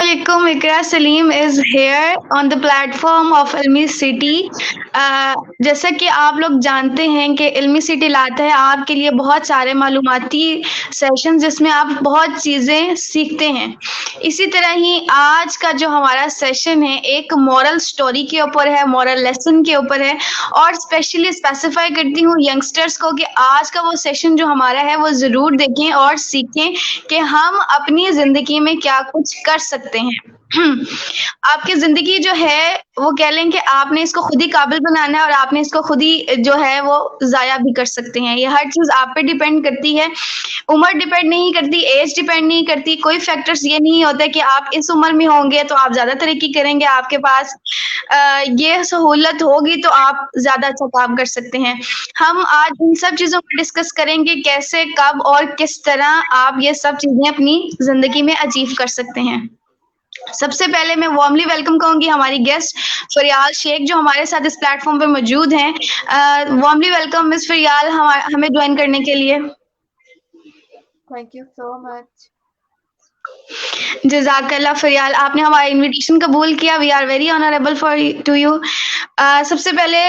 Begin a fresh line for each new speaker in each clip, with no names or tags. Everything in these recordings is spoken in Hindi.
Assalamualaikum. Ikra Salim is here on the platform of Ilmi City. जैसा कि आप लोग जानते हैं कि इल्मी सिटी लाता है आपके लिए बहुत सारे मालूमाती सेशन जिसमें आप बहुत चीज़ें सीखते हैं। इसी तरह ही आज का जो हमारा सेशन है एक मॉरल स्टोरी के ऊपर है, मॉरल लेसन के ऊपर है और स्पेशली स्पेसिफाई करती हूँ यंगस्टर्स को कि आज का वो सेशन जो हमारा है वो ज़रूर देखें और सीखें कि हम अपनी ज़िंदगी में क्या कुछ कर सकते हैं। आपकी ज़िंदगी जो है वो कह लें कि आपने इसको खुद ही काबिल बनाना है और आपने इसको खुद ही जो है वो ज़ाया भी कर सकते हैं। ये हर चीज़ आप पे डिपेंड करती है। उम्र डिपेंड नहीं करती, एज डिपेंड नहीं करती, कोई फैक्टर्स ये नहीं होता कि आप इस उम्र में होंगे तो आप ज़्यादा तरक्की करेंगे, आपके पास ये सहूलत होगी तो आप ज़्यादा अच्छा काम कर सकते हैं। हम आज इन सब चीज़ों को डिस्कस करेंगे कैसे, कब और किस तरह आप ये सब चीज़ें अपनी ज़िंदगी में अचीव कर सकते हैं। सबसे पहले मैं वार्मली वेलकम कहूंगी हमारी गेस्ट फरियाल शेख जो हमारे साथ इस प्लेटफॉर्म पे मौजूद हैं। वार्मली वेलकम मिस फरियाल हमें ज्वाइन करने के लिए।
Thank you so much.
जज़ाकल्लाह फरियाल, आपने हमारा इनविटेशन कबूल किया। We are very honourable for to you. सबसे पहले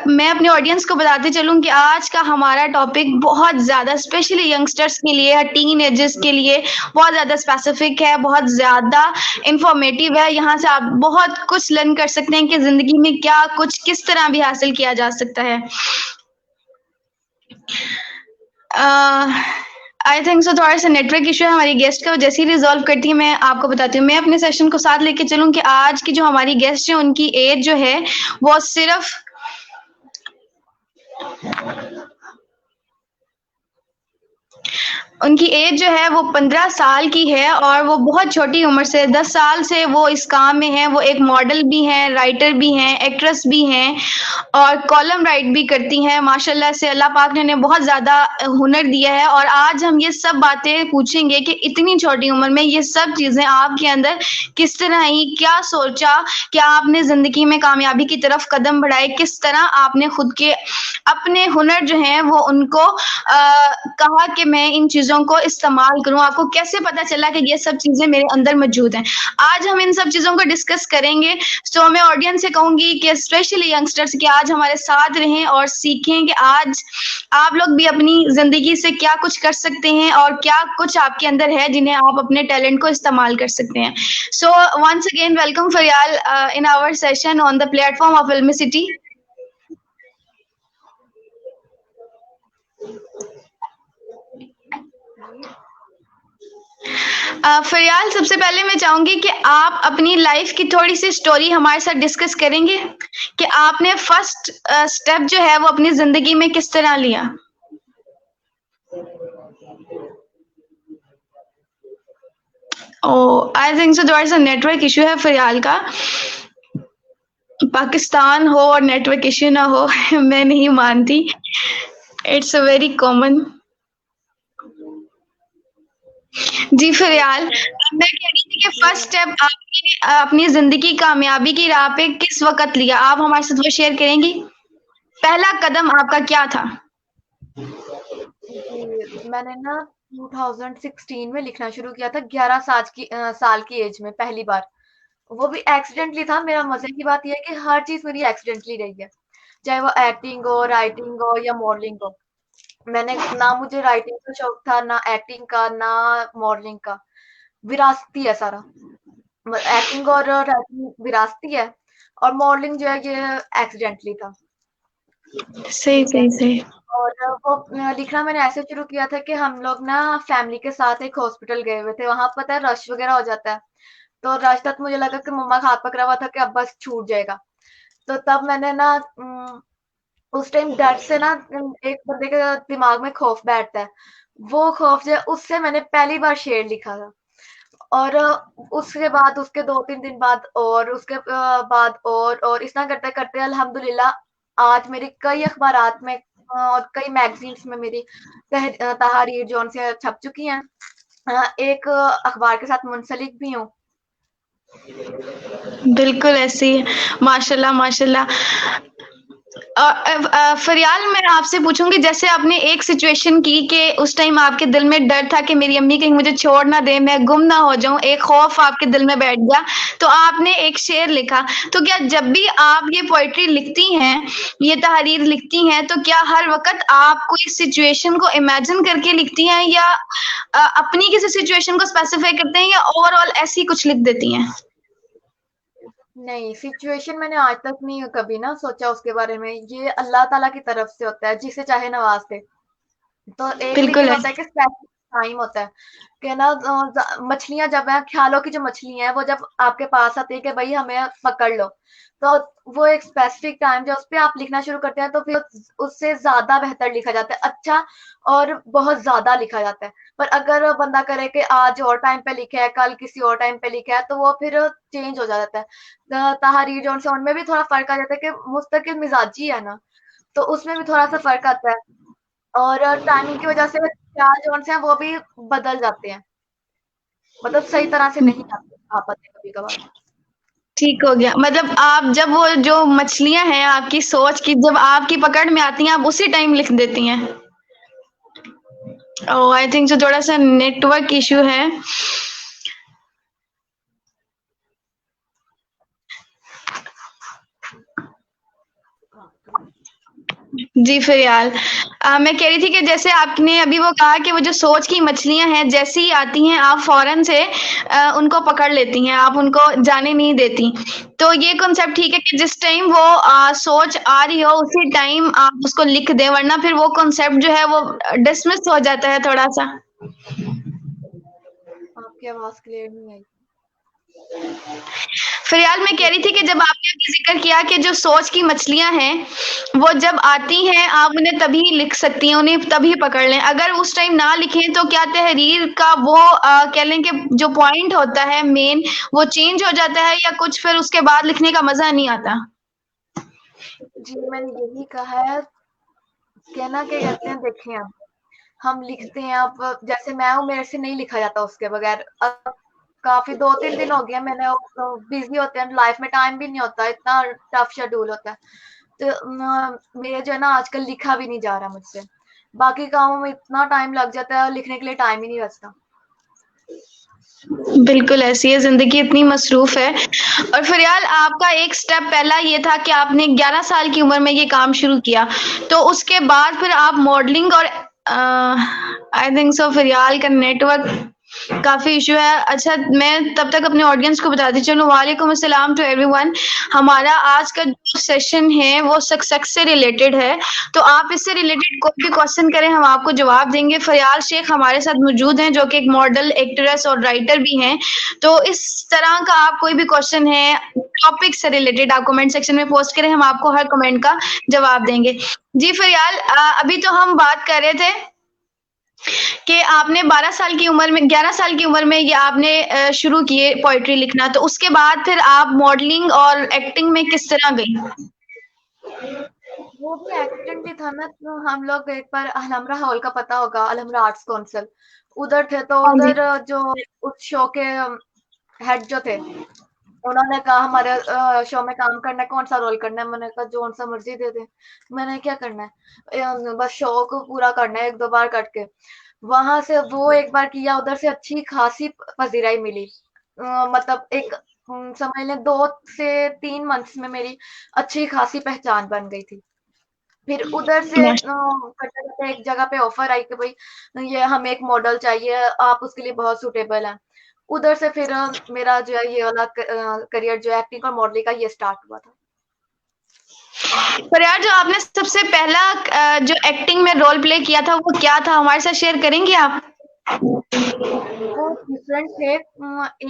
मैं अपने ऑडियंस को बताते चलूँ कि आज का हमारा टॉपिक बहुत ज़्यादा स्पेशली यंगस्टर्स के लिए, टीन एजर्स के लिए बहुत ज़्यादा स्पेसिफिक है, बहुत ज़्यादा इंफॉर्मेटिव है। यहाँ से आप बहुत कुछ लर्न कर सकते हैं कि ज़िंदगी में क्या कुछ किस तरह भी हासिल किया जा सकता है। आई थिंक सो थोड़ा सा नेटवर्क इशू है हमारी गेस्ट का, जैसे ही रिजॉल्व करती है मैं आपको बताती हूँ। मैं अपने सेशन को साथ लेके चलूँ कि आज की जो हमारी गेस्ट है उनकी एज जो है वो सिर्फ उनकी एज जो है वो 15 साल की है और वो बहुत छोटी उम्र से 10 साल से वो इस काम में है। वो एक मॉडल भी हैं, राइटर भी हैं, एक्ट्रेस भी हैं और कॉलम राइट भी करती हैं। माशाल्लाह से अल्लाह पाक ने उन्हें बहुत ज़्यादा हुनर दिया है और आज हम ये सब बातें पूछेंगे कि इतनी छोटी उम्र में ये सब चीज़ें आपके अंदर किस तरह आई, क्या सोचा, क्या आपने ज़िंदगी में कामयाबी की तरफ कदम बढ़ाए, किस तरह आपने खुद के अपने हुनर जो हैं वो उनको कहा कि मैं इन चीज़ों को इस्तेमाल करूँ। आपको कैसे पता चला कि ये सब चीज़ें मेरे अंदर मौजूद हैं? आज हम इन सब चीज़ों को डिस्कस करेंगे। तो मैं ऑडियंस से कहूँगी कि स्पेशली यंगस्टर्स कि आज हमारे साथ रहें और सीखें कि आज आप लोग भी अपनी ज़िंदगी से क्या कुछ कर सकते हैं और क्या कुछ आपके अंदर है जिन्हें आप अपने टैलेंट को इस्तेमाल कर सकते हैं। So once again welcome Faryal in our session on the platform of Ilmi city. Faryal, सबसे पहले मैं चाहूंगी कि आप अपनी लाइफ की थोड़ी सी स्टोरी हमारे साथ डिस्कस करेंगे कि आपने फर्स्ट स्टेप जो है वो अपनी जिंदगी में किस तरह लिया। आई थिंक सो थोड़ा सा नेटवर्क इशू है फरियाल का। पाकिस्तान हो और नेटवर्क इशू ना हो मैं नहीं मानती, इट्स अ वेरी कॉमन। जी फरियाल, मैं कह रही थी कि फर्स्ट स्टेप आपने अपनी जिंदगी कामयाबी की राह पे किस वक्त लिया, आप हमारे साथ वो शेयर करेंगी? पहला कदम आपका क्या था?
जी, मैंने ना 2016 में लिखना शुरू किया था 11 साल की एज में पहली बार। वो भी एक्सीडेंटली था। मेरा मजे की बात ये है कि हर चीज मेरी एक्सीडेंटली रही है, चाहे वो एक्टिंग हो, राइटिंग हो या मॉडलिंग हो। मैंने ना मुझे राइटिंग का शौक था, ना एक्टिंग का, ना मॉडलिंग का। विरासती है सारा। एक्टिंग और राइटिंग विरासती है और मॉडलिंग जो है ये एक्सीडेंटली था।
सही
ठीक है।
सही सही।
और वो लिखना मैंने ऐसे शुरू किया था कि हम लोग ना फैमिली के साथ एक हॉस्पिटल गए हुए थे। वहां पता है रश वगैरह हो जाता है, तो रश तक मुझे लगा कि मम्मा का हाथ पकड़ा हुआ था कि अब बस छूट जाएगा। तो तब मैंने ना उस टाइम डर से ना एक बंदे के दिमाग में खौफ बैठता है, वो खौफ जो है उससे मैंने पहली बार शेर लिखा था। और उसके बाद उसके 2-3 दिन बाद और उसके बाद और इस तरह करते-करते अल्हम्दुलिल्लाह आज मेरी कई अखबारात में और कई मैगज़ीन्स में मेरी तहरीर जो उनसे छप चुकी हैं। एक अखबार के साथ मुंसलिक भी हूँ।
बिल्कुल ऐसे ही, माशाल्लाह माशाल्लाह। फ़रियाल मैं आपसे पूछूँगी जैसे आपने एक सिचुएशन की कि उस टाइम आपके दिल में डर था कि मेरी अम्मी कहीं मुझे छोड़ ना दें, मैं गुम ना हो जाऊँ, एक खौफ़ आपके दिल में बैठ गया, तो आपने एक शेर लिखा। तो क्या जब भी आप ये पोएट्री लिखती हैं, ये तहरीर लिखती हैं, तो क्या हर वक़्त आप कोई सिचुएशन को इमेजिन करके लिखती हैं या अपनी किसी सिचुएशन को स्पेसिफ़ाई करते हैं या ओवरऑल ऐसे ही कुछ लिख देती हैं?
नहीं, सिचुएशन मैंने आज तक नहीं कभी ना सोचा उसके बारे में। ये अल्लाह ताला की तरफ से होता है, जिसे चाहे नवाज़ दे। तो एक
बिल्कुल
लेकिन
है।
होता है कि स्पेसिफिक टाइम होता है कि ना मछलियां जब है ख्यालों की जो मछलियां हैं वो जब आपके पास आती है कि भाई हमें पकड़ लो, तो वो एक स्पेसिफिक टाइम जो उस पे आप लिखना शुरू करते हैं तो फिर उससे ज्यादा बेहतर लिखा जाता है, अच्छा और बहुत ज्यादा लिखा जाता है। पर अगर बंदा करे कि आज और टाइम पे लिखा है कल किसी और टाइम पे लिखा है तो वो फिर चेंज हो जाता है। तहरीर जो उनमें भी थोड़ा फर्क आ जाता है कि मुस्तकिल मिजाजी है ना, तो उसमें भी थोड़ा सा फर्क आता है और टाइमिंग की वजह से ख्याल जोन से हैं वो भी बदल जाते हैं, मतलब सही तरह से नहीं आ पाते कभी कभार।
ठीक हो गया। मतलब आप जब वो जो मछलियाँ हैं आपकी सोच की जब आपकी पकड़ में आती हैं, आप उसी टाइम लिख देती हैं। ओह! आई थिंक सो थोड़ा-सा नेटवर्क इश्यू है। जी, फ़िलहाल मैं कह रही थी कि जैसे आपने अभी वो कहा कि वो जो सोच की मछलियाँ हैं, जैसे ही आती हैं आप फ़ौरन से उनको पकड़ लेती हैं, आप उनको जाने नहीं देती। तो ये कॉन्सेप्ट ठीक है कि जिस टाइम वो सोच आ रही हो उसी टाइम आप उसको लिख दें, वरना फिर वो कॉन्सेप्ट जो है वो डिसमिस हो जाता है थोड़ा-सा।
आपकी आवाज क्लियर नहीं आई।
फिलहाल मैं कह रही थी कि जब आपने अभी ज़िक्र किया कि जो सोच की मछलियाँ हैं, वो जब आती हैं आप उन्हें तभी लिख सकती हैं, उन्हें तभी पकड़ लें। अगर उस टाइम ना लिखें तो क्या तहरीर का वो कह लें कि जो पॉइंट होता है मेन वो चेंज हो जाता है या कुछ फिर उसके बाद लिखने का मज़ा नहीं आता?
जी मैंने यही कहा है, कहना क्या कहते हैं, देखें अब हम लिखते हैं, अब जैसे मैं हूँ मेरे से नहीं लिखा जाता उसके बगैर। अब काफी 2-3 दिन हो गया मैंने, बिजी होते हैं लाइफ में, टाइम भी नहीं होता, इतना टफ शेड्यूल होता है। तो मेरे जो है ना आजकल लिखा भी नहीं जा रहा मुझसे, बाकी कामों में इतना टाइम लग जाता है, लिखने के लिए टाइम ही नहीं बचता।
बिल्कुल ऐसी है, ज़िंदगी इतनी मसरूफ़ है और फ़िलहाल आपका एक स्टेप पहला ये था कि आपने 11 साल की उम्र में ये काम शुरू किया। तो उसके बाद फिर आप मॉडलिंग और आई थिंक सो फ़िलहाल का नेटवर्क काफ़ी इश्यू है। अच्छा मैं तब तक अपने ऑडियंस को बताती चलूँ वालेकुम अस्सलाम टू एवरीवन। हमारा आज का जो सेशन है वो सक्सेस से रिलेटेड है। तो आप इससे रिलेटेड कोई भी क्वेश्चन करें हम आपको जवाब देंगे। फयाल शेख हमारे साथ मौजूद हैं जो कि एक मॉडल, एक्ट्रेस और राइटर भी हैं। तो इस तरह का आप कोई भी क्वेश्चन है टॉपिक से रिलेटेड आप कमेंट सेक्शन में पोस्ट करें, हम आपको हर कमेंट का जवाब देंगे। जी फयाल अभी तो हम बात कर रहे थे कि आपने 12 साल की उम्र में 11 साल की उम्र में ये आपने शुरू किए पोएट्री लिखना, तो उसके बाद फिर आप मॉडलिंग और एक्टिंग में किस तरह गई?
वो भी एक्सीडेंट ही था ना, तो हम लोग एक बार अलहमरा हॉल का पता होगा, अलहमरा आर्ट्स काउंसिल, उधर थे। तो
हाँ जी।
उधर जो उस शो के हेड जो थे उन्होंने कहा हमारे शो में काम करना है, कौन सा रोल करना है। मैंने कहा जो सा मर्जी दे दे, मैंने क्या करना है, बस शो को पूरा करना है 1-2 बार करके। वहां से वो एक बार किया, उधर से अच्छी खासी पजीराई मिली। मतलब एक समझ लें 2 से 3 मंथ्स में मेरी अच्छी खासी पहचान बन गई थी। फिर उधर से करते करते एक जगह पे ऑफर आई कि भाई ये हमें एक मॉडल चाहिए, आप उसके लिए बहुत सूटेबल हैं। उधर से फिर मेरा जो है ये वाला करियर जो है एक्टिंग और मॉडलिंग का ये स्टार्ट हुआ था।
पर यार जो आपने सबसे पहला जो एक्टिंग में रोल प्ले किया था वो क्या था? हमारे साथ शेयर करेंगे आप?
वो डिफरेंट थे।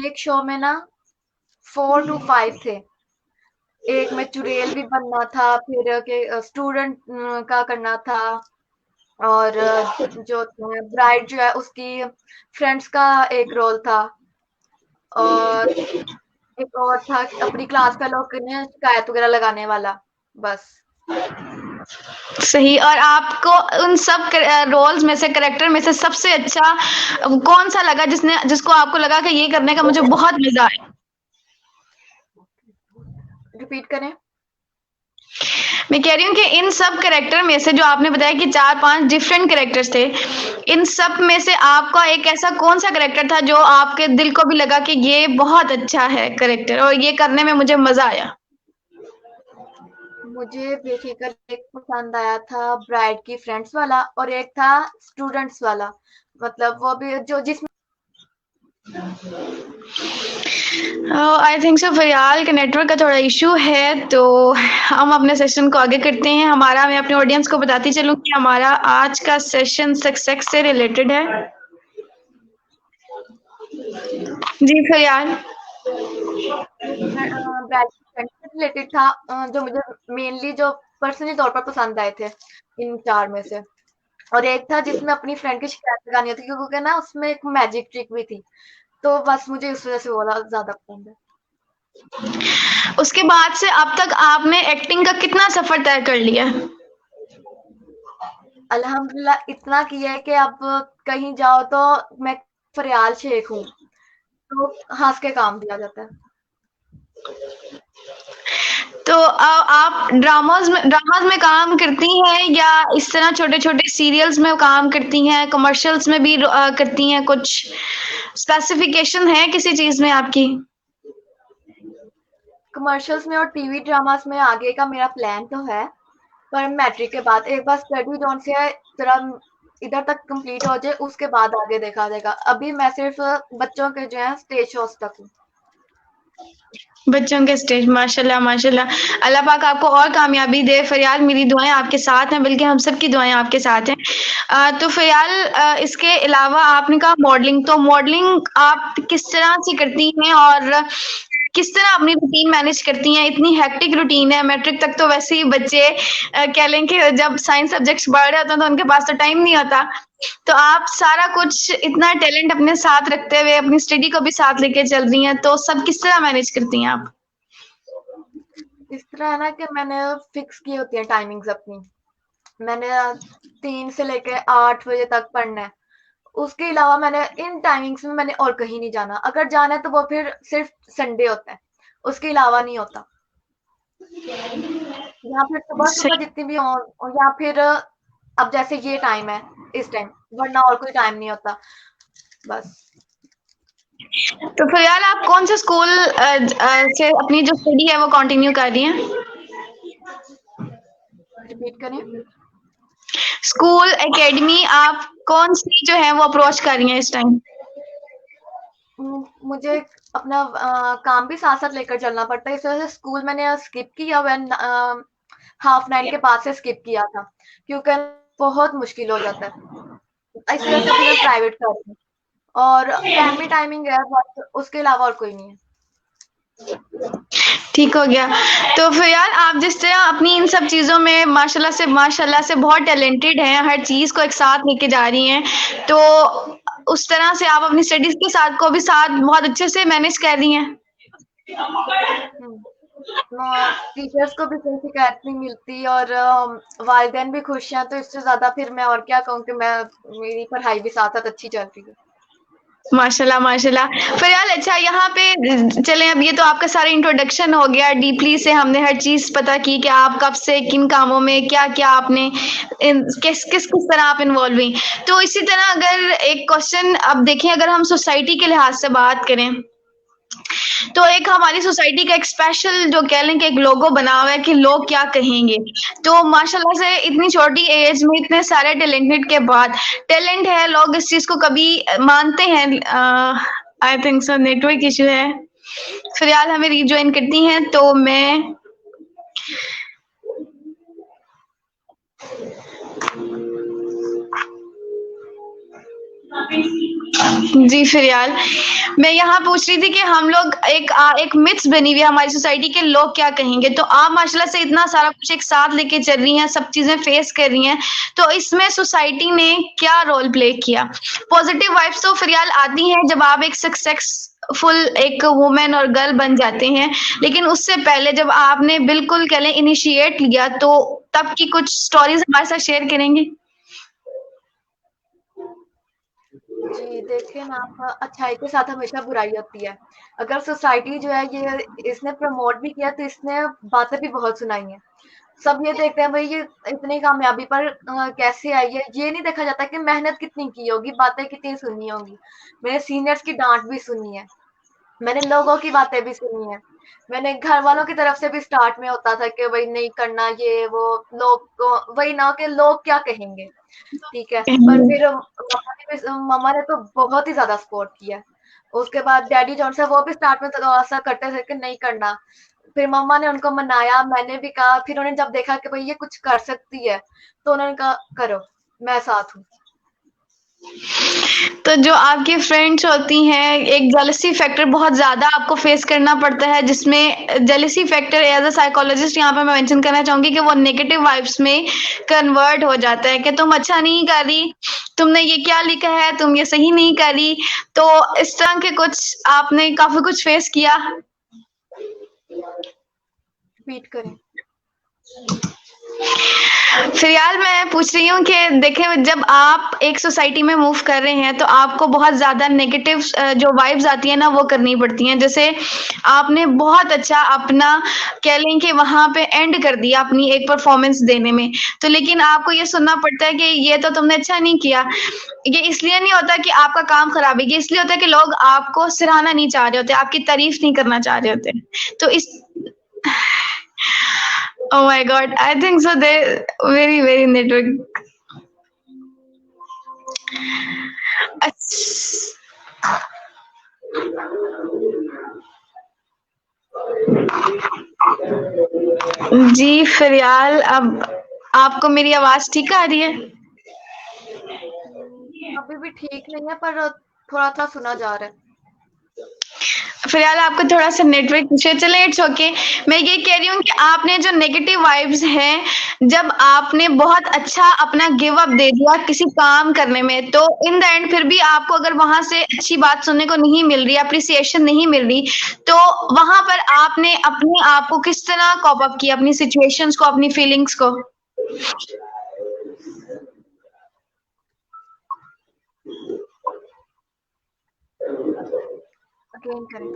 एक शो में ना 4 to 5 थे। एक में चुड़ैल भी बनना था, फिर के स्टूडेंट का करना था, और जो ब्राइड जो है उसकी फ्रेंड्स का एक रोल था, और एक और था अपनी क्लास फेलो के लिए शिकायत वगैरह लगाने वाला, बस।
सही और आपको उन सब रोल्स में से कैरेक्टर में से सबसे अच्छा कौन-सा लगा जिसको आपको लगा कि ये करने का मुझे बहुत मज़ा आया?
रिपीट करें?
मैं कह रही हूँ कि इन सब कैरेक्टर में से जो आपने बताया कि 4-5 डिफरेंट कैरेक्टर्स थे, इन सब में से आपका एक ऐसा कौन-सा कैरेक्टर था जो आपके दिल को भी लगा कि ये बहुत अच्छा है कैरेक्टर और ये करने में मुझे मज़ा आया?
मुझे बेसिकली एक पसंद आया था ब्राइड की फ्रेंड्स वाला और एक था स्टूडेंट्स वाला। मतलब वो भी जो जिसमें
आई थिंक सो फ़िलहाल के नेटवर्क का थोड़ा इश्यू है, तो हम अपने सेशन को आगे करते हैं। मैं अपने ऑडियंस को बताती चलूँ कि हमारा आज का सेशन सक्सेस से रिलेटेड है। जी, फ़िलहाल।
ब्राइड की फ्रेंड्स से रिलेटेड था, जो मुझे मेनली जो पर्सनली तौर पर पसंद आए थे इन 4 में से। और एक था जिसमें अपनी फ्रेंड की शिकायत लगानी होती क्योंकि ना उसमें एक मैजिक ट्रिक भी थी। तो बस मुझे उस वज़ह से वो वाला ज़्यादा पसंद है।
उसके बाद से अब तक आपने एक्टिंग का कितना सफ़र तय कर लिया है?
अल्हम्दुलिल्लाह इतना किया है कि अब कहीं जाओ तो मैं फरियाल शेख हूँ, तो हँस के काम दिया जाता है।
तो आप ड्रामाज़ में काम करती हैं या इस तरह छोटे-छोटे सीरियल्स में काम करती हैं, कमर्शियल्स में भी करती हैं कुछ? स्पेसिफ़िकेशन है किसी चीज़ में आपकी?
कमर्शियल्स में और टीवी ड्रामास में आगे का मेरा प्लान तो है, पर मैट्रिक के बाद एक बार स्टडी जोन से ज़रा इधर तक कंप्लीट हो जाए, उसके बाद आगे देखा जाएगा। अभी मैं सिर्फ़ बच्चों के जो हैं स्टेज शोज़ तक हूँ।
बच्चों के स्टेज माशाल्लाह, माशाल्लाह। अल्लाह पाक आपको और कामयाबी दे। फ़रियाल मेरी दुआएँ आपके साथ हैं, बल्कि हम सबकी दुआएँ आपके साथ हैं। तो फ़रियाल इसके अलावा आपने कहा मॉडलिंग, तो मॉडलिंग आप किस तरह से करती हैं और किस तरह अपनी रूटीन मैनेज करती हैं? इतनी हेक्टिक रूटीन है, मैट्रिक तक तो वैसे ही बच्चे कह लें कि जब साइंस सब्जेक्ट्स बढ़ रहे होते हैं तो उनके पास तो टाइम नहीं होता। तो आप सारा कुछ इतना टैलेंट अपने साथ रखते हुए अपनी स्टडी को भी साथ लेके चल रही हैं, तो सब किस तरह मैनेज करती हैं आप?
इस तरह है ना कि मैंने फिक्स की होती है टाइमिंग्स अपनी। मैंने 3 से लेके 8 बजे तक पढ़ना है। उसके अलावा मैंने इन टाइमिंग्स में मैंने और कहीं नहीं जाना। अगर जाना है तो वो फिर सिर्फ़ संडे होता है, उसके अलावा नहीं होता। या फिर सुबह-सुबह
सही।
जितनी भी हों और या फिर अब जैसे ये टाइम है, इस टाइम, वरना और कोई टाइम नहीं होता, बस।
तो फिलहाल आप कौन से स्कूल से अपनी जो स्टडी है वो कंटिन्यू कर रही हैं?
रिपीट करें?
स्कूल, एकेडमी आप कौन-सी जो है वो अप्रोच कर रही हैं इस टाइम?
मुझे अपना काम भी साथ-साथ लेकर चलना पड़ता है, इस वजह से स्कूल मैंने स्किप किया हुआ है हाफ 9 के बाद से स्किप किया था, क्योंकि बहुत मुश्किल हो जाता है। इस वजह से अभी मैं प्राइवेट कर रही हूँ और फैमिली टाइमिंग है बस उसके अलावा और कोई नहीं है।
ठीक हो गया। तो फिर यार आप जिस तरह अपनी इन सब चीज़ों में माशाल्लाह से बहुत टैलेंटेड हैं, हर चीज़ को एक साथ लेके जा रही हैं, तो उस तरह से आप अपनी स्टडीज़ के साथ को भी साथ बहुत अच्छे से मैनेज कर रही हैं।
हुँ। टीचर्स को भी कोई शिकायत नहीं मिलती और वालिदैन भी खुश हैं, तो इससे ज़्यादा फिर मैं और क्या कहूँ कि मैं मेरी पढ़ाई भी साथ-साथ अच्छी चल रही है।
माशाल्लाह, माशाल्लाह। फिर यार अच्छा यहाँ पे चलें अब ये तो आपका सारा इंट्रोडक्शन हो गया, डीपली से हमने हर चीज़ पता की कि आप कब से किन कामों में क्या-क्या आपने किस तरह आप इन्वॉल्व हुई। तो इसी तरह अगर एक क्वेश्चन अब देखें अगर हम सोसाइटी के लिहाज से बात करें, तो एक हमारी सोसाइटी का एक स्पेशल जो कह लें कि एक लोगो बना हुआ है कि लोग क्या कहेंगे। तो माशाल्लाह से इतनी छोटी एज में इतने सारे टैलेंटेड के बाद टैलेंट है, लोग इस चीज़ को कभी मानते हैं I think so network issue है। फिलहाल हमें रिजॉइन करती हैं तो मैं जी, फिलहाल मैं यहाँ पूछ रही थी कि हम लोग एक मिथ्स बनी हुई है हमारी सोसाइटी के लोग क्या कहेंगे, तो आप माशाल्लाह से इतना सारा कुछ एक साथ लेके चल रही हैं, सब चीज़ें फेस कर रही हैं, तो इसमें सोसाइटी ने क्या रोल प्ले किया? पॉजिटिव वाइब्स तो फिलहाल आती हैं जब आप एक सक्सेसफुल एक वुमन और गर्ल बन जाते हैं, लेकिन उससे पहले जब आपने बिल्कुल कह लें इनिशिएट लिया, तो तब की कुछ स्टोरीज़ हमारे साथ शेयर करेंगी?
जी, देखिए ना आप अच्छाई के साथ हमेशा बुराई होती है। अगर सोसाइटी जो है ये इसने प्रमोट भी किया तो इसने बातें भी बहुत सुनाई हैं। सब ये देखते हैं भाई ये इतनी कामयाबी पर कैसे आई है, ये नहीं देखा जाता कि मेहनत कितनी की होगी, बातें कितनी सुनी होंगी। मैंने सीनियर्स की डांट भी सुनी है, मैंने लोगों की बातें भी सुनी है, मैंने घर वालों की तरफ से भी स्टार्ट में होता था कि भाई नहीं करना ये वो, लोग को वही ना कि लोग क्या कहेंगे, ठीक है। पर फिर मम्मा ने तो बहुत ही ज्यादा सपोर्ट किया। उसके बाद डैडी जॉन से वो भी स्टार्ट में थोड़ा सा करते थे कि नहीं करना, फिर मम्मा ने उनको मनाया, मैंने भी कहा, फिर उन्होंने जब देखा कि भाई ये कुछ कर सकती है तो उन्होंने कहा करो, मैं साथ हूँ।
तो जो आपकी फ्रेंड्स होती हैं, एक जेलसी फैक्टर बहुत ज़्यादा आपको फेस करना पड़ता है, जिसमें jealousy factor as a psychologist यहाँ पे मैं मेंशन करना चाहूँगी कि वो नेगेटिव वाइब्स में कन्वर्ट हो जाता है कि तुम अच्छा नहीं कर रही, तुमने ये क्या लिखा है, तुम ये सही नहीं कर रही। तो इस तरह के कुछ आपने काफ़ी कुछ फेस किया?
रिपीट करें।
फिलहाल मैं पूछ रही हूँ कि देखें, जब आप एक सोसाइटी में मूव कर रहे हैं तो आपको बहुत ज़्यादा नेगेटिव जो वाइब्स आती है ना वो करनी पड़ती हैं। जैसे आपने बहुत अच्छा अपना कह लें कि वहाँ पे एंड कर दिया अपनी एक परफॉर्मेंस देने में, तो लेकिन आपको ये सुनना पड़ता है कि ये तो तुमने अच्छा नहीं किया। ये इसलिए नहीं होता कि आपका काम खराब है, ये इसलिए होता है कि लोग आपको सराहना नहीं चाह रहे होते, आपकी तारीफ नहीं करना चाह रहे होते। तो इस Oh my God, I think so. They very very network. जी फिलहाल अब आपको मेरी आवाज ठीक आ रही है?
अभी भी ठीक नहीं है पर थोड़ा थोड़ा सुना जा रहा है।
फिलहाल आपको थोड़ा सा नेटवर्क इशू, चले इट्स ओके। मैं ये कह रही हूँ कि आपने जो नेगेटिव वाइब्स हैं, जब आपने बहुत अच्छा अपना गिव अप दे दिया किसी काम करने में, तो इन द एंड फिर भी आपको अगर वहां से अच्छी बात सुनने को नहीं मिल रही, अप्रिसिएशन नहीं मिल रही, तो वहां पर आपने अपने आप को किस तरह कॉप अप किया, अपनी सिचुएशंस को, अपनी फीलिंग्स को?
अगेन करें।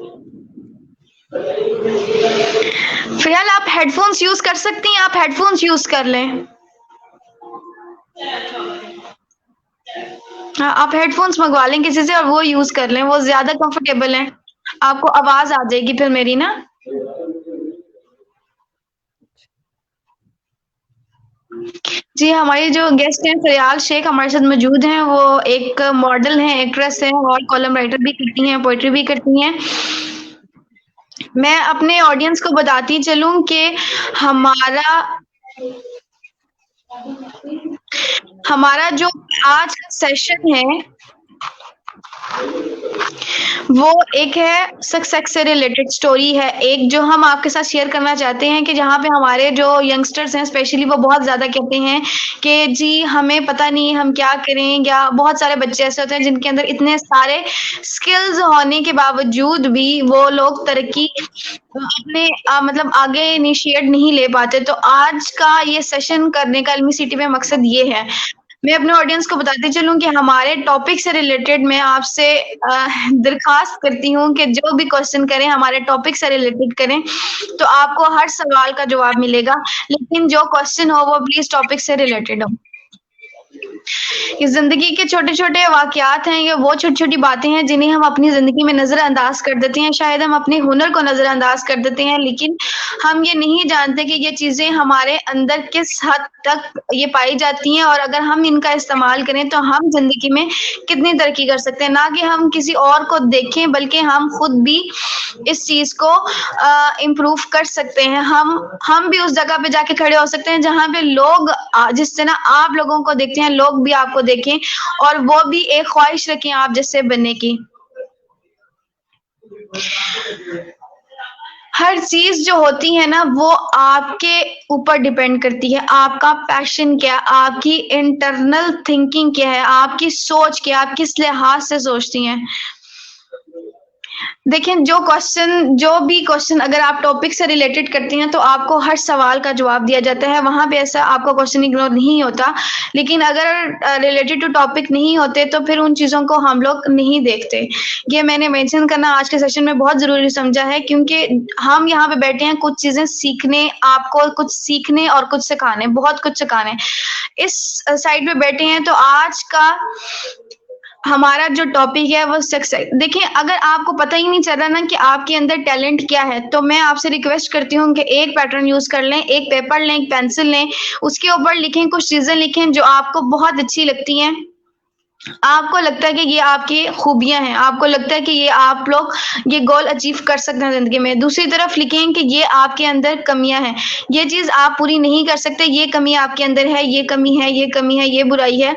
फिलहाल आप हेडफोन्स यूज कर सकती हैं, आप हेडफोन्स यूज कर लें। हाँ, आप हेडफोन्स मंगवा लें किसी से और वो यूज कर लें, वो ज्यादा कंफर्टेबल है। आपको आवाज आ जाएगी फिर मेरी ना। जी, हमारी जो गेस्ट हैं फरियाल शेख हमारे साथ मौजूद हैं। वो एक मॉडल हैं, एक्ट्रेस हैं और कॉलम राइटर भी करती हैं, पोएट्री भी करती हैं। मैं अपने ऑडियंस को बताती चलूँ कि हमारा हमारा जो आज का सेशन है वो एक है सक्सेस से रिलेटेड स्टोरी है, एक जो हम आपके साथ शेयर करना चाहते हैं कि जहाँ पे हमारे जो यंगस्टर्स हैं स्पेशली वो बहुत ज़्यादा कहते हैं कि जी हमें पता नहीं हम क्या करें, या बहुत सारे बच्चे ऐसे होते हैं जिनके अंदर इतने सारे स्किल्स होने के बावजूद भी वो लोग तरक्की अपने मतलब आगे इनिशिएट नहीं ले पाते। तो आज का ये सेशन करने का इल्मी सिटी में मकसद ये है। मैं अपने ऑडियंस को बताती चलूँ कि हमारे टॉपिक से रिलेटेड मैं आपसे दरख्वास्त करती हूँ कि जो भी क्वेश्चन करें हमारे टॉपिक से रिलेटेड करें, तो आपको हर सवाल का जवाब मिलेगा, लेकिन जो क्वेश्चन हो वो प्लीज टॉपिक से रिलेटेड हो। ये जिंदगी के छोटे-छोटे वाक़यात हैं, ये वो छोटी-छोटी बातें हैं जिन्हें हम अपनी ज़िंदगी में नज़रअंदाज कर देते हैं। शायद हम अपने हुनर को नज़रअंदाज कर देते हैं, लेकिन हम ये नहीं जानते कि ये चीज़ें हमारे अंदर किस हद तक ये पाई जाती हैं और अगर हम इनका इस्तेमाल करें तो हम ज़िंदगी में कितनी तरक्की कर सकते हैं। ना कि हम किसी और को देखें बल्कि हम खुद भी इस चीज़ को इम्प्रूव कर सकते हैं। हम भी उस जगह पे जाके खड़े हो सकते हैं जहाँ पे लोग जिस तरह आप लोगों को देखते हैं लोग भी आपको देखें और वो भी एक ख्वाहिश रखें आप जैसे बनने की। हर चीज़ जो होती है ना वो आपके ऊपर डिपेंड करती है। आपका पैशन क्या है, आपकी इंटरनल थिंकिंग क्या है, आपकी सोच क्या है, आप किस लिहाज से सोचती हैं। देखिए, जो भी क्वेश्चन अगर आप टॉपिक से रिलेटेड करती हैं, तो आपको हर सवाल का जवाब दिया जाता है, वहाँ पे ऐसा आपका क्वेश्चन इग्नोर नहीं होता। लेकिन अगर रिलेटेड टू टॉपिक नहीं होते, तो फिर उन चीज़ों को हम लोग नहीं देखते। ये मैंने मेंशन करना आज के सेशन में बहुत ज़रूरी समझा है, क्योंकि हम यहाँ पे बैठे हैं कुछ चीज़ें सीखने, आपको कुछ सीखने और कुछ सिखाने, बहुत कुछ सिखाने। इस साइड पे बैठे हैं, तो आज का हमारा जो टॉपिक है वो सक्सेस। देखिए, अगर आपको पता ही नहीं चल रहा ना कि आपके अंदर टैलेंट क्या है, तो मैं आपसे रिक्वेस्ट करती हूँ कि एक पैटर्न यूज कर लें, एक पेपर लें, एक पेंसिल लें, उसके ऊपर लिखें, कुछ चीजें लिखें जो आपको बहुत अच्छी लगती हैं, आपको लगता है कि ये आपकी खूबियां हैं, आपको लगता है कि ये आप लोग ये गोल अचीव कर सकते हैं जिंदगी में। दूसरी तरफ लिखें कि ये आपके अंदर कमियां हैं, ये चीज आप पूरी नहीं कर सकते, ये कमी आपके अंदर है, ये कमी है, ये कमी है, ये बुराई है।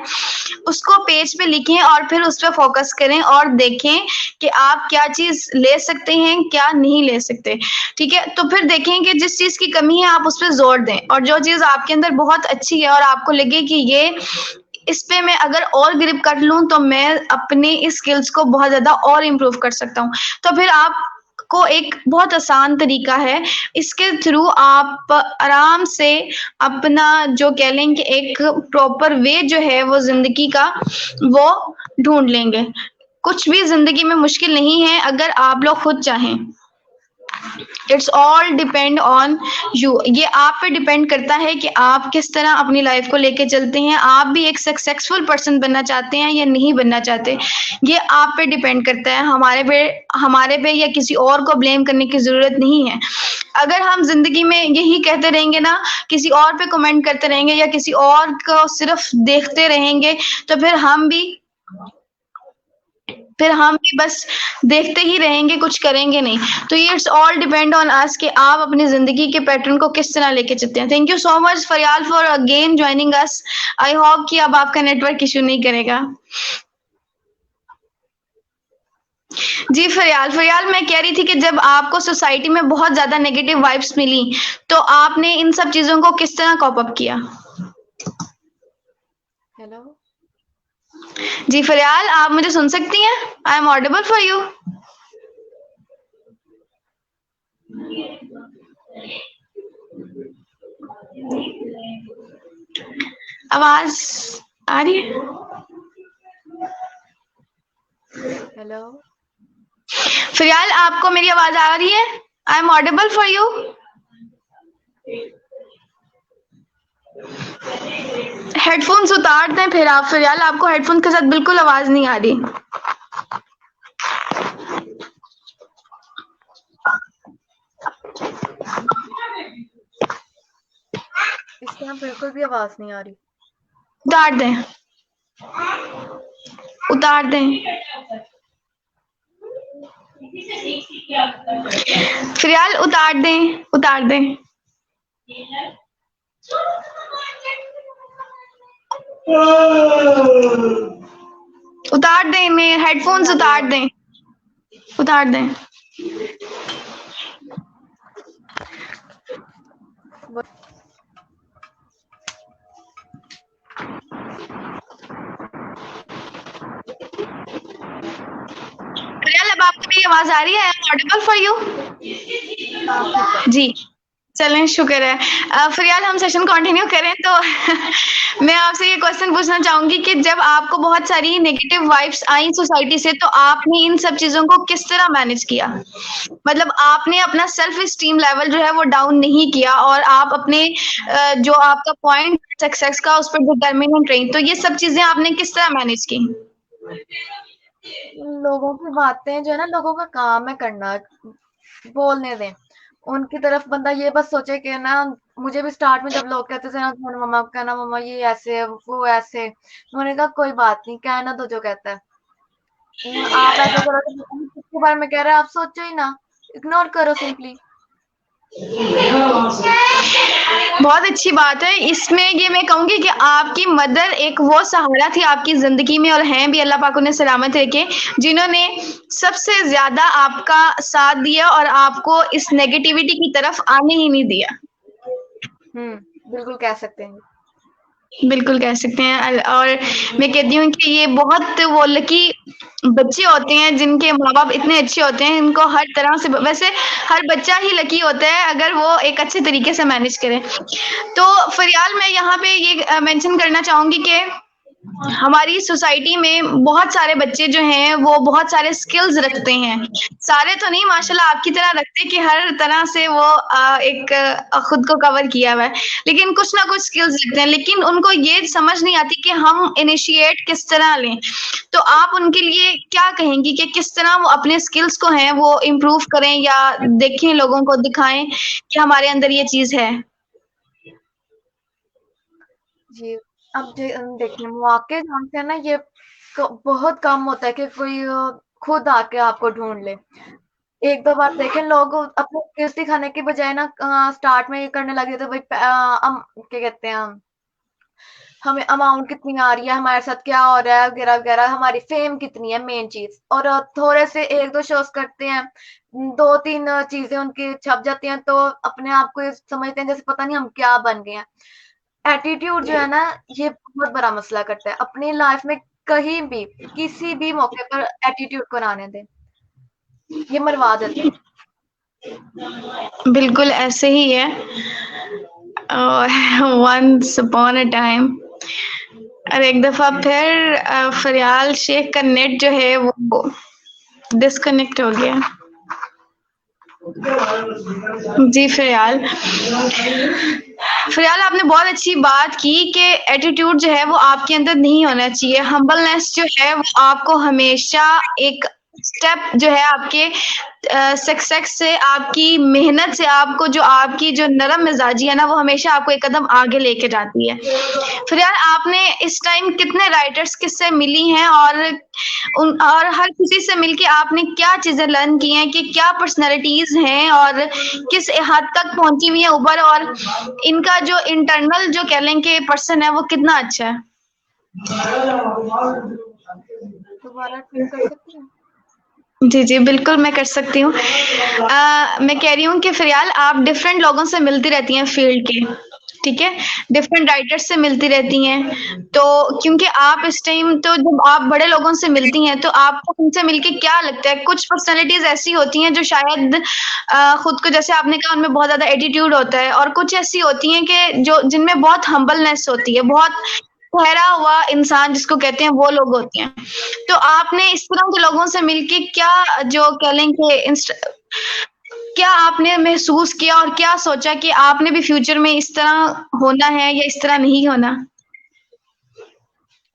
उसको पेज पे लिखें और फिर उस पर फोकस करें और देखें कि आप क्या चीज ले सकते हैं, क्या नहीं ले सकते। ठीक है, तो फिर देखें कि जिस चीज की कमी है आप उस पर जोर दें, और जो चीज आपके अंदर बहुत अच्छी है और आपको लगे कि ये इस पे मैं अगर और ग्रिप कर लूं, तो मैं अपने इस स्किल्स को बहुत ज्यादा और इम्प्रूव कर सकता हूँ। तो फिर आप को एक बहुत आसान तरीका है, इसके थ्रू आप आराम से अपना जो कह लें कि एक प्रॉपर वे जो है वो जिंदगी का वो ढूंढ लेंगे। कुछ भी जिंदगी में मुश्किल नहीं है अगर आप लोग खुद चाहें। It's all depend on you. ये आप पे डिपेंड करता है कि आप किस तरह अपनी लाइफ को लेके चलते हैं। आप भी एक सक्सेसफुल पर्सन बनना चाहते हैं या नहीं बनना चाहते, ये आप पे डिपेंड करता है। हमारे पे या किसी और को ब्लेम करने की जरूरत नहीं है। अगर हम जिंदगी में यही कहते रहेंगे ना, किसी और पे कमेंट करते रहेंगे या किसी और को सिर्फ देखते रहेंगे, तो फिर हम भी बस देखते ही रहेंगे, कुछ करेंगे नहीं। तो ये it's all depend on us कि आप अपनी जिंदगी के पैटर्न को किस तरह लेके चलते हैं। Thank you so much Fariyal for again joining us. I hope कि अब आपका नेटवर्क इशू नहीं करेगा। जी फरियाल मैं कह रही थी कि जब आपको सोसाइटी में बहुत ज्यादा नेगेटिव वाइब्स मिली, तो आपने इन सब चीजों को किस तरह कॉप अप किया?
हेलो,
जी फरियाल, आप मुझे सुन सकती हैं? आई एम ऑडिबल फॉर यू? आवाज आ रही है?
हेलो,
फरियाल, आपको मेरी आवाज आ रही है? I am audible for you? Headphones उतार दें फिर आप फरियाल, आपको हेडफोन के साथ बिल्कुल आवाज नहीं आ रही।
इस टाइम बिल्कुल भी आवाज नहीं आ रही।
उतार दें, उतार दें। फरियाल उतार दें, उतार दें। उतार दें, मैं हेडफोन्स उतार दें, उतार दें। फरियाल, अब आपको मेरी आवाज आ रही है? I am audible for you? जी, चलें, शुक्र है। फरियाल, हम सेशन कंटिन्यू करें तो मैं आपसे ये क्वेश्चन पूछना चाहूंगी कि जब आपको बहुत सारी नेगेटिव वाइब्स आई सोसाइटी से, तो आपने इन सब चीजों को किस तरह मैनेज किया? मतलब आपने अपना सेल्फ स्टीम लेवल जो है वो डाउन नहीं किया, और आप अपने जो आपका पॉइंट सक्सेस का उस पर डिटर्मिनेंट रही। तो ये सब चीजें आपने किस तरह मैनेज की?
लोगों की बातें जो है ना, लोगों का काम है करना, बोलने दें। उनकी तरफ बंदा ये बस सोचे कि ना, मुझे भी स्टार्ट में जब लोग कहते थे ना, तो मैंने मम्मा को कहना, मम्मा ये ऐसे है, वो ऐसे। मैंने कहा कोई बात नहीं, कहना तो जो कहता है। आप ऐसे करो तो पता नहीं कितनी बार मैं कह रहा, आप सोचो ही ना, इग्नोर करो सिंपली।
बहुत अच्छी बात है। इसमें ये मैं कहूंगी कि आपकी मदर एक वो सहारा थी आपकी जिंदगी में, और हैं भी, अल्लाह पाक उन्हें सलामत रखे, जिन्होंने सबसे ज्यादा आपका साथ दिया और आपको इस नेगेटिविटी की तरफ आने ही नहीं दिया।
बिल्कुल कह सकते हैं।
बिल्कुल कह सकते हैं और मैं कहती हूँ कि ये बहुत वो लकी बच्चे होते हैं जिनके माँ-बाप इतने अच्छे होते हैं, इनको हर तरह से वैसे हर बच्चा ही लकी होता है अगर वो एक अच्छे तरीके से मैनेज करे। तो फ़रियाल मैं यहाँ पे ये मेंशन करना चाहूँगी कि हमारी सोसाइटी में बहुत सारे बच्चे जो हैं वो बहुत सारे स्किल्स रखते हैं। सारे तो नहीं माशाल्लाह आपकी तरह रखते कि हर तरह से वो एक खुद को कवर किया हुआ है। लेकिन कुछ ना कुछ स्किल्स रखते हैं, लेकिन उनको ये समझ नहीं आती कि हम इनिशिएट किस तरह लें। तो आप उनके लिए क्या कहेंगी कि किस तरह वो अपने स्किल्स को हैं वो इम्प्रूव करें या देखें लोगों को दिखाएँ कि हमारे अंदर ये चीज़ है?
जी, अब देखिए मौके जानते हैं ना ये बहुत कम होता है कि कोई खुद आके आपको ढूंढ ले। एक दो बार देखें लोग अपने स्किल्स दिखाने की बजाय ना स्टार्ट में ये करने लगे थे भाई क्या कहते हैं हमें अमाउंट कितनी आ रही है, हमारे साथ क्या हो रहा है वगैरह वगैरह, हमारी फेम कितनी है मेन चीज। और थोड़े से एक दो शोज करते हैं, दो तीन चीजें उनकी छप जाती हैं तो अपने आप को ये समझते हैं जैसे पता नहीं हम क्या बन गए हैं। एटीट्यूड जो है ना ये बहुत बड़ा मसला करता है। अपनी लाइफ में कहीं भी किसी भी मौके पर एटीट्यूड को ना आने दें, ये मरवा देता है।
बिल्कुल ऐसे ही है। वंस अपॉन अ टाइम और एक दफ़ा फिर फ़रियाल शेख का नेट जो है वो डिस्कनेक्ट हो गया। जी फ़रियाल। फ़रियाल आपने बहुत अच्छी बात की कि एटीट्यूड जो है वो आपके अंदर नहीं होना चाहिए। हम्बलनेस जो है वो आपको हमेशा एक स्टेप जो है आपके सक्सेस से, आपकी मेहनत से आपको जो आपकी जो नरम मिजाजी है ना वो हमेशा आपको एक कदम आगे लेके जाती है। फ़रियाल आपने इस टाइम कितने राइटर्स किससे मिली हैं और हर किसी से मिलके आपने क्या चीज़ें लर्न की हैं कि क्या पर्सनैलिटीज़ हैं और किस हद तक पहुँची हुई हैं ऊपर और इनका जो इंटरनल जो कह लें कि पर्सन है वो कितना अच्छा है?
दोबारा रिपीट कर सकते हैं?
जी, जी, बिल्कुल मैं कर सकती हूँ। मैं कह रही हूँ कि फ़रियाल आप डिफरेंट लोगों से मिलती रहती हैं फ़ील्ड के, ठीक है? डिफरेंट राइटर्स से मिलती रहती हैं, तो क्योंकि आप इस टाइम तो जब आप बड़े लोगों से मिलती हैं, तो आपको उनसे मिलके क्या लगता है? कुछ पर्सनैलिटीज़ ऐसी होती हैं जो शायद खुद को जैसे आपने कहा उनमें बहुत ज़्यादा एटीट्यूड होता है और कुछ ऐसी होती हैं कि जो जिनमें बहुत हम्बलनेस होती है, बहुत ठहरा हुआ इंसान जिसको कहते हैं वो लोग होते हैं। तो आपने इस तरह के लोगों से मिलके क्या जो कह लें कि क्या आपने महसूस किया और क्या सोचा कि आपने भी फ्यूचर में इस तरह होना है या इस तरह नहीं होना?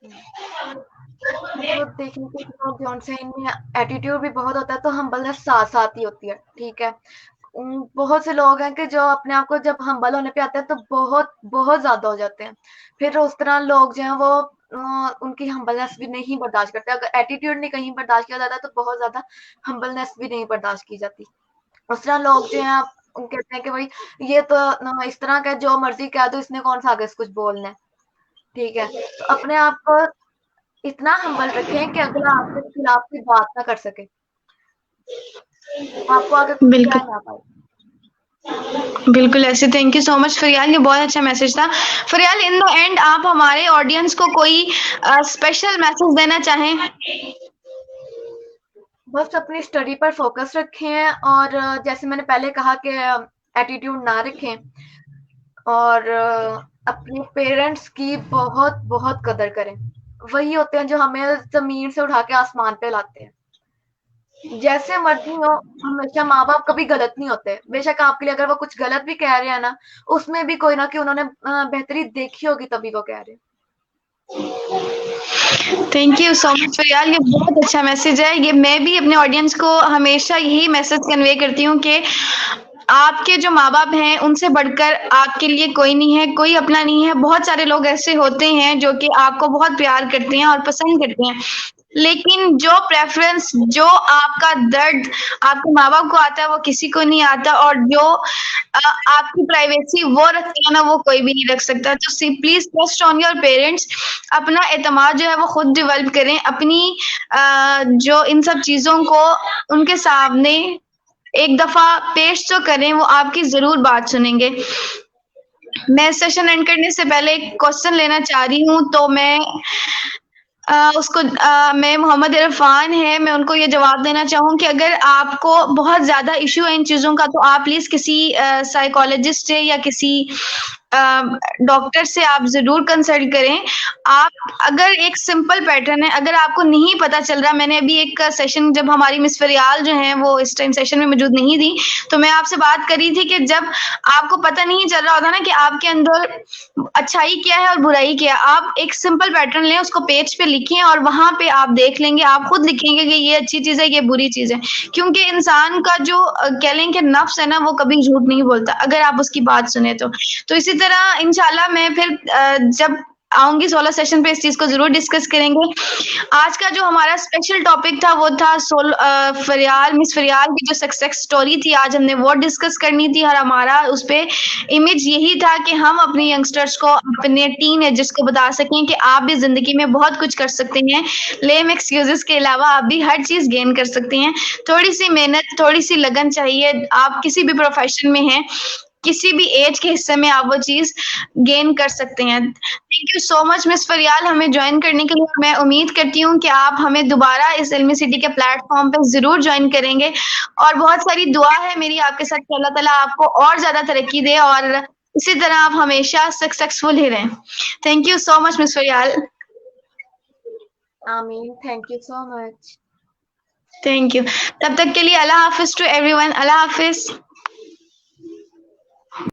मतलब देखने को तो जॉनसन इनमें एटीट्यूड भी बहुत होता है तो हम्बलनेस साथ साथ ही होती है, ठीक है। बहुत से लोग हैं कि जो अपने आप को जब हम्बल होने पे आते हैं तो बहुत बहुत ज्यादा हो जाते हैं। फिर उस तरह लोग जो हैं वो उनकी हम्बलनेस भी नहीं बर्दाश्त करते। अगर एटीट्यूड नहीं कहीं बर्दाश्त किया जाता तो बहुत ज्यादा हम्बलनेस भी नहीं बर्दाश्त की जाती। उस तरह लोग जो हैं कहते हैं कि भाई ये तो इस तरह का जो मर्जी कह दो, इसने कौन सा आगे से कुछ बोलना है, ठीक है। तो अपने आप को इतना हम्बल रखें कि अगला आपके खिलाफ कोई बात ना कर सके, आपको आगे कुछ कह
बिल्कुल।
ना पाए।
बिल्कुल ऐसे थैंक यू सो मच फ़रियाल, ये बहुत अच्छा मैसेज था। फ़रियाल इन द एंड आप हमारे ऑडियंस को कोई स्पेशल मैसेज देना चाहें?
बस अपनी स्टडी पर फोकस रखें और जैसे मैंने पहले कहा कि एटीट्यूड ना रखें और अपने पेरेंट्स की बहुत बहुत कदर करें। वही होते हैं जो हमें जमीन से उठा के आसमान पे लाते हैं। जैसे मर्जी हो, हमेशा माँ बाप कभी गलत नहीं होते। बेशक आपके लिए अगर वो कुछ गलत भी कह रहे हैं ना, उसमें भी कोई ना कि उन्होंने बेहतरी देखी होगी तभी वो कह रहे हैं।
थैंक यू सो मच फ़रियाल, ये बहुत अच्छा मैसेज है। ये मैं भी अपने ऑडियंस को हमेशा यही मैसेज कन्वे करती हूँ कि आपके जो माँ-बाप हैं, उनसे बढ़कर आपके लिए कोई नहीं है, कोई अपना नहीं है। बहुत सारे लोग ऐसे होते हैं जो कि आपको बहुत प्यार करते हैं और पसंद करते हैं। लेकिन जो प्रेफ़रेंस, जो आपका दर्द आपके माँ-बाप को आता है, वो किसी को नहीं आता और जो आपकी प्राइवेसी वो रखते हैं ना, वो कोई भी नहीं रख सकता। तो please trust on your parents. अपना एतमाद जो है वो खुद डेवलप करें। अपनी जो इन सब चीज़ों को उनके सामने एक दफ़ा पेश तो करें, वो आपकी ज़रूर बात सुनेंगे। मैं सेशन एंड करने से पहले एक क्वेश्चन लेना चाह रही हूँ, तो मैं मैं मोहम्मद इरफान है, मैं उनको ये जवाब देना चाहूँ कि अगर आपको बहुत ज़्यादा इश्यू है इन चीज़ों का, तो आप प्लीज़ किसी साइकोलॉजिस्ट से या किसी डॉक्टर से आप ज़रूर कंसल्ट करें। आप अगर एक सिंपल पैटर्न है, अगर आपको नहीं पता चल रहा, मैंने अभी एक सेशन, जब हमारी मिस फरियाल जो हैं वो इस टाइम सेशन में मौजूद नहीं थी, तो मैं आपसे बात कर रही थी कि जब आपको पता नहीं चल रहा होता ना कि आपके अंदर अच्छाई क्या है और बुराई क्या है, आप एक सिंपल पैटर्न लें, उसको पेज पे लिखें और वहां पे आप देख लेंगे, आप खुद लिखेंगे कि ये अच्छी चीज है, ये बुरी चीज है। क्योंकि इंसान का जो कह लें कि नफ्स है ना, वो कभी झूठ नहीं बोलता अगर आप उसकी बात सुने तो इसी तरह इंशाल्लाह मैं फिर जब आऊंगी 16 सेशन पे इस चीज को जरूर डिस्कस करेंगे। आज का जो हमारा स्पेशल टॉपिक था वो था फरियाल, मिस फरियाल की जो सक्सेस स्टोरी थी, आज हमने वो डिस्कस करनी थी और हमारा उस पे इमेज यही था कि हम अपने यंगस्टर्स को, अपने टीन एजर्स को बता सकें कि आप भी जिंदगी में बहुत कुछ कर सकते हैं। लेम एक्सक्यूजेस के अलावा आप भी हर चीज गेन कर सकते हैं। थोड़ी सी मेहनत, थोड़ी सी लगन चाहिए। आप किसी भी प्रोफेशन में हैं, किसी भी एज के हिस्से में आप वो चीज गेन कर सकते हैं। Thank you so much miss फरियाल हमें ज्वाइन करने के लिए। मैं उम्मीद करती हूँ कि आप हमें दोबारा इस इल्मी सिटी के प्लेटफॉर्म पे जरूर ज्वाइन करेंगे, और बहुत सारी दुआ है मेरी आपके साथ कि अल्लाह ताला आपको और ज्यादा तरक्की दे और इसी तरह आप हमेशा सक्सेसफुल ही रहें। Thank you so much miss Faryal.
आमीन, thank you so much.
Thank you. तब तक के लिए अल्लाह हाफिज टू एवरीवन। Allah Hafiz.